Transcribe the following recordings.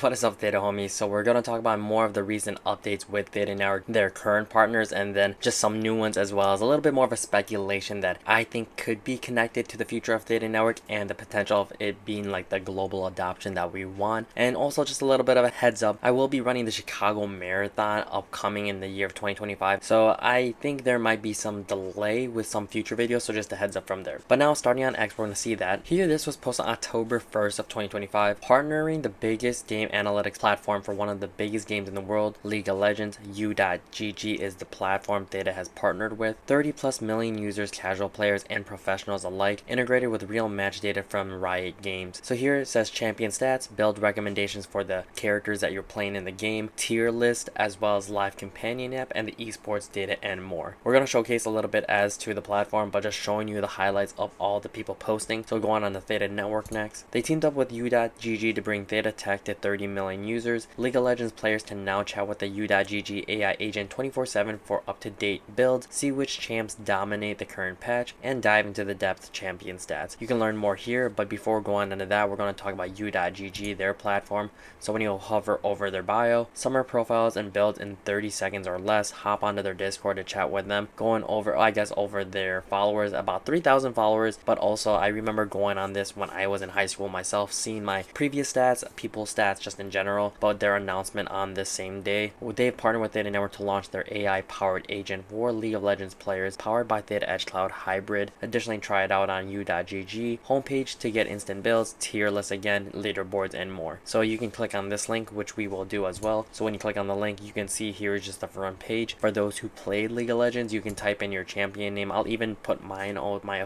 What is up, Theta homies? So we're gonna talk about more of the recent updates with Theta Network, their current partners, and then just some new ones, as well as a little bit more of a speculation that I think could be connected to the future of Theta Network and the potential of it being like the global adoption that we want. And also just a little bit of a heads up, I will be running the Chicago Marathon upcoming in the year of 2025. So I think there might be some delay with some future videos, so just a heads up from there. But now starting on X, we're gonna see that here this was posted on October 1st of 2025, partnering the biggest game analytics platform for one of the biggest games in the world, League of Legends. U.GG is the platform Theta has partnered with. 30 plus million users, casual players and professionals alike, integrated with real match data from Riot Games. So here it says champion stats, build recommendations for the characters that you're playing in the game, tier list, as well as live companion app and the esports data and more. We're going to showcase a little bit as to the platform, but just showing you the highlights of all the people posting. So going on the Theta Network next. They teamed up with U.GG to bring Theta Tech to 30 million users. League of Legends players can now chat with the U.GG AI agent 24/7 for up-to-date builds, see which champs dominate the current patch, and dive into the depth champion stats. You can learn more here, but before going into that, we're going to talk about U.GG, their platform. So when you hover over their bio, summer profiles and builds in 30 seconds or less, hop onto their Discord to chat with them, going over, over their followers, about 3,000 followers. But also I remember going on this when I was in high school myself, seeing my previous stats, people's stats just in general, but their announcement on this same day. They've partnered with Theta Network to launch their AI powered agent for League of Legends players, powered by Theta Edge Cloud Hybrid. Additionally, try it out on U.GG homepage to get instant builds, tier lists again, leaderboards and more. So you can click on this link, which we will do as well. So when you click on the link, you can see here is just the front page. For those who played League of Legends, you can type in your champion name. I'll even put mine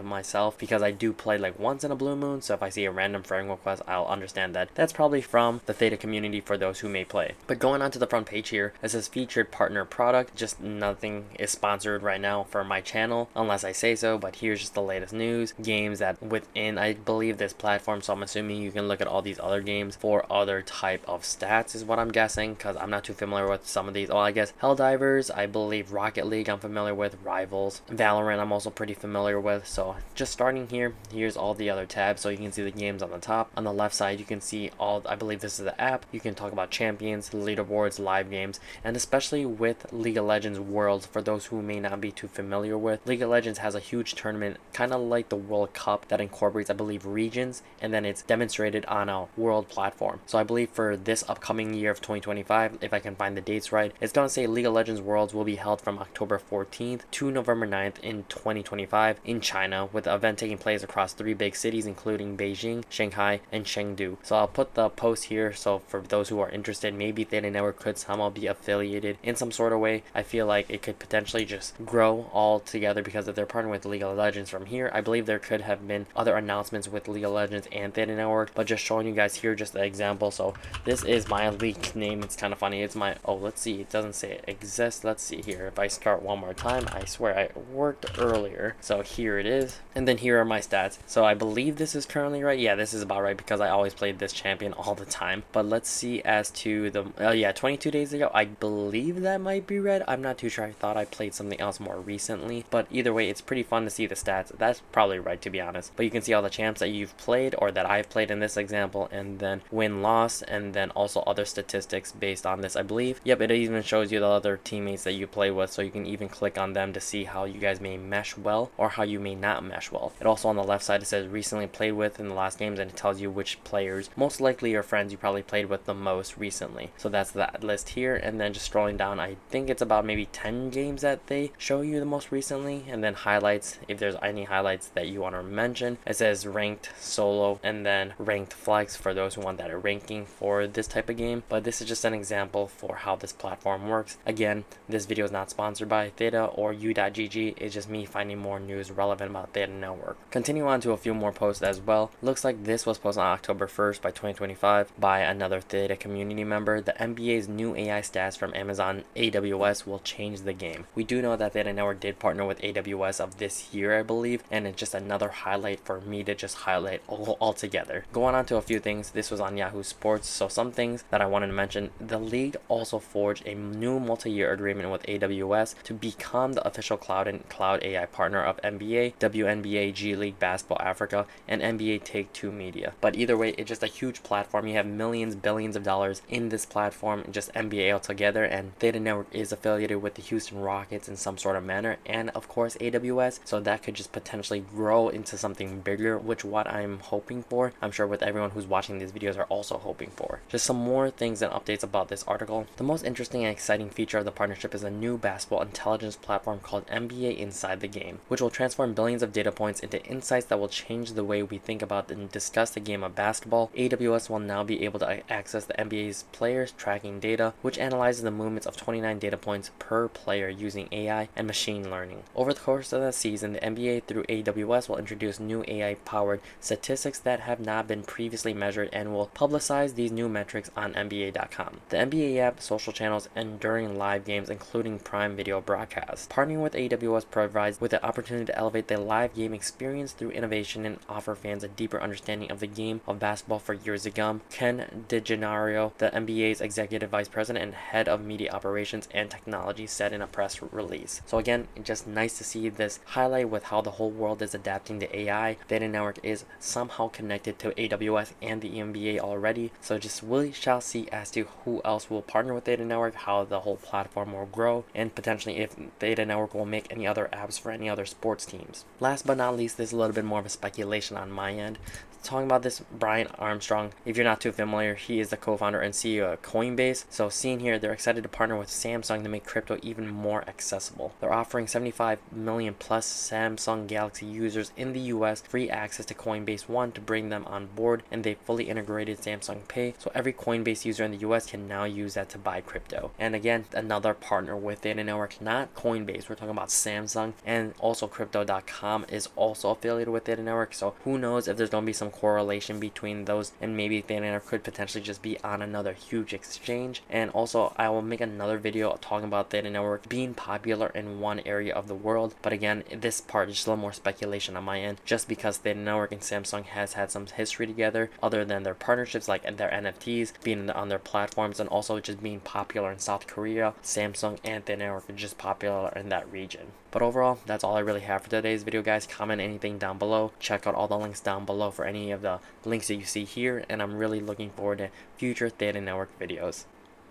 myself because I do play like once in a blue moon, so if I see a random friend request, I'll understand that that's probably from the Theta community for those who may play. But going on to the front page here, it says featured partner product. Just nothing is sponsored right now for my channel unless I say so, but here's just the latest news. Games that within, I believe, this platform, so I'm assuming you can look at all these other games for other type of stats is what I'm guessing, because I'm not too familiar with some of these. Oh, I guess Helldivers, I believe Rocket League I'm familiar with, Rivals, Valorant I'm also pretty familiar with. So just starting here, here's all the other tabs, so you can see the games on the top. On the left side you can see all, I believe this is the app. You can talk about champions, leaderboards, live games, and especially with League of Legends Worlds, for those who may not be too familiar with, League of Legends has a huge tournament kind of like the World Cup that incorporates, I believe, regions, and then it's demonstrated on a world platform. So I believe for this upcoming year of 2025, if I can find the dates right, it's gonna say League of Legends Worlds will be held from October 14th to November 9th in 2025 in China, with the event taking place across 3 big cities including Beijing, Shanghai, and Chengdu. So I'll put the post here, so for those who are interested, maybe Theta Network could somehow be affiliated in some sort of way. I feel like it could potentially just grow all together because if they're partnering with League of Legends from here, I believe there could have been other announcements with League of Legends and Theta Network, but just showing you guys here just an example. So this is my league name. It's kind of funny. It's my, oh, let's see, it doesn't say it exists. Let's see here. If I start one more time, I swear I worked earlier. So here it is, and then here are my stats. So I believe this is currently right. Yeah, this is about right because I always played this champion all the time. But let's see as to the, oh yeah, 22 days ago, I believe that might be right. I'm not too sure. I thought I played something else more recently, but either way, it's pretty fun to see the stats. That's probably right, to be honest. But you can see all the champs that you've played or that I've played in this example, and then win-loss, and then also other statistics based on this, I believe. Yep, it even shows you the other teammates that you play with, so you can even click on them to see how you guys may mesh well or how you may not mesh well. It also on the left side, it says recently played with in the last games, and it tells you which players, most likely your friends, you probably played with the most recently. So that's that list here, and then just scrolling down, I think it's about maybe 10 games that they show you the most recently, and then highlights, if there's any highlights that you want to mention. It says ranked, solo, and then ranked flex for those who want that ranking for this type of game. But this is just an example for how this platform works. Again, this video is not sponsored by Theta or U.GG. It's just me finding more news relevant about Theta Network. Continue on to a few more posts as well. Looks like this was posted on October 1st by 2025 by another Theta community member. The NBA's new AI stats from Amazon AWS will change the game. We do know that Theta Network did partner with AWS of this year, I believe, and it's just another highlight for me to just highlight all together. Going on to a few things, this was on Yahoo Sports, so some things that I wanted to mention. The league also forged a new multi-year agreement with AWS to become the official cloud and cloud AI partner of NBA, WNBA, G League Basketball Africa, and NBA Take-Two Media. But either way, it's just a huge platform. You have millions billions of dollars in this platform, just NBA altogether, and Theta Network is affiliated with the Houston Rockets in some sort of manner, and of course AWS, so that could just potentially grow into something bigger, which what I'm hoping for. I'm sure with everyone who's watching these videos are also hoping for. Just some more things and updates about this article. The most interesting and exciting feature of the partnership is a new basketball intelligence platform called NBA Inside the Game, which will transform billions of data points into insights that will change the way we think about and discuss the game of basketball. AWS will now be able to access the NBA's players tracking data, which analyzes the movements of 29 data points per player using AI and machine learning. Over the course of the season, the NBA through AWS will introduce new AI-powered statistics that have not been previously measured and will publicize these new metrics on NBA.com, the NBA app, social channels, and during live games, including Prime Video broadcasts. Partnering with AWS provides with the opportunity to elevate the live game experience through innovation and offer fans a deeper understanding of the game of basketball for years to come. Ken DeGennaro, the NBA's executive vice president and head of media operations and technology, said in a press release. So again, just nice to see this highlight with how the whole world is adapting to AI. Theta Network is somehow connected to AWS and the NBA already, so just we shall see as to who else will partner with Theta Network, how the whole platform will grow, and potentially if Theta Network will make any other apps for any other sports teams. Last but not least, this is a little bit more of a speculation on my end. Talking about this, Brian Armstrong, if you're not too familiar, he is the co-founder and CEO of Coinbase. So seeing here, they're excited to partner with Samsung to make crypto even more accessible. They're offering 75 million plus Samsung Galaxy users in the US free access to Coinbase One to bring them on board, and they fully integrated Samsung Pay, so every Coinbase user in the US can now use that to buy crypto. And again, another partner with Theta Network, not Coinbase, we're talking about Samsung, and also Crypto.com is also affiliated with Theta Network, so who knows if there's going to be some correlation between those, and maybe Theta Network could potentially just be on another huge exchange. And also I will make another video talking about Theta Network being popular in one area of the world, but again, this part is just a little more speculation on my end, just because Theta Network and Samsung has had some history together other than their partnerships, like their NFTs being on their platforms, and also just being popular in South Korea. Samsung and Theta Network are just popular in that region. But overall, that's all I really have for today's video, guys. Comment anything down below. Check out all the links down below for any of the links that you see here, and I'm really looking forward to future Theta Network videos.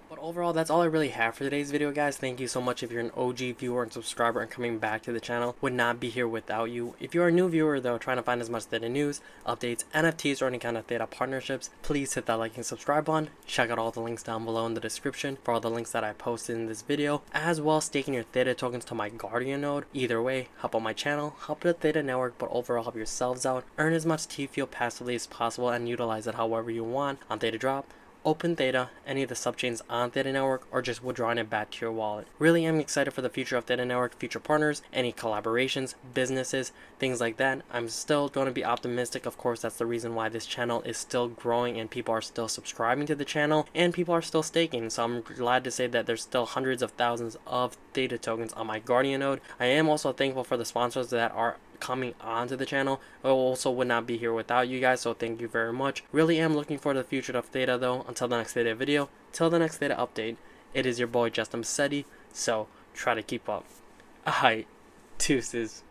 But overall, that's all I really have for today's video, guys. Thank you so much if you're an OG viewer and subscriber and coming back to the channel. Would not be here without you. If you're a new viewer, though, trying to find as much Theta news, updates, NFTs, or any kind of Theta partnerships, please hit that like and subscribe button. Check out all the links down below in the description for all the links that I posted in this video, as well as staking your Theta tokens to my Guardian node. Either way, help out my channel, help the Theta Network, but overall help yourselves out. Earn as much T-Fuel passively as possible and utilize it however you want on Theta Drop, Open Theta, any of the subchains on Theta Network, or just withdrawing it back to your wallet. Really am excited for the future of Theta Network, future partners, any collaborations, businesses, things like that. I'm still going to be optimistic. Of course, that's the reason why this channel is still growing and people are still subscribing to the channel and people are still staking. So I'm glad to say that there's still hundreds of thousands of Theta tokens on my Guardian node. I am also thankful for the sponsors that are coming onto the channel. I also would not be here without you guys, so thank you very much. Really am looking for the future of Theta, though. Until the next Theta video, till the next Theta update, it is your boy Justinpacete, so try to keep up. Alright, deuces.